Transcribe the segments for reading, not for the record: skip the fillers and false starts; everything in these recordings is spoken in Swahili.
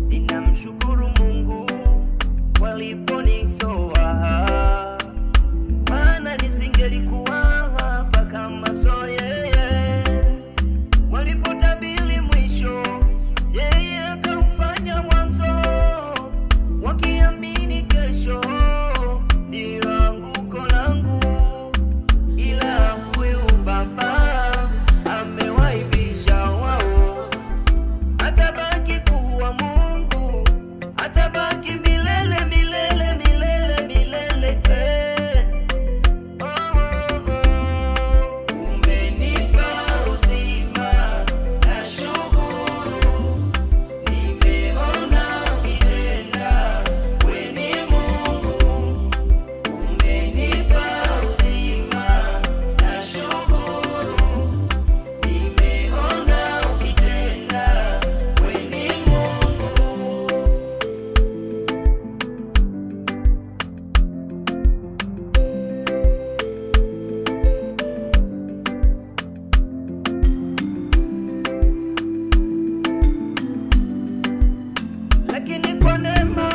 Ninamshukuru Mungu waliponitoa, maana nisingelikuwa hapa kama so yeye. Walipotabiri mwisho, yeye akaufanya mwanzo, wakiamini kesho ndio anguko langu. Ila huyu Baba amewaibisha wao, atabaki kuwa Mungu, atabaki milele milele milele milele. Umenipa uzima, nashukuru, nimeona ukitenda, wewe ni Mungu. Umenipa uzima, nashukuru, nimeona ukitenda, wewe ni Mungu. Lakini kwa neema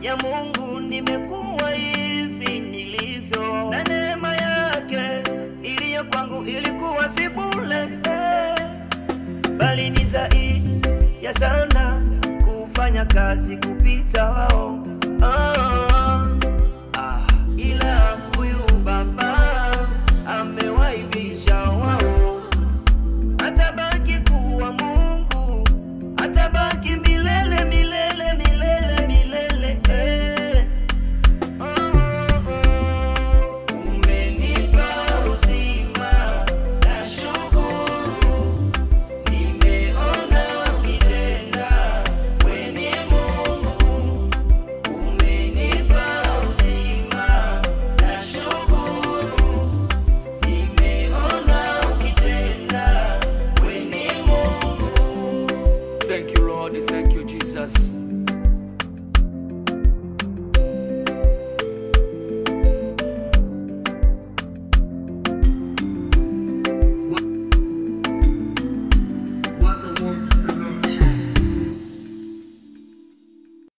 ya Mungu nimekuwa hivi nilivyo, na neema yake iliyo kwangu ilikuwa si bure, bali ni zaidi ya sana kufanya kazi kupita wao.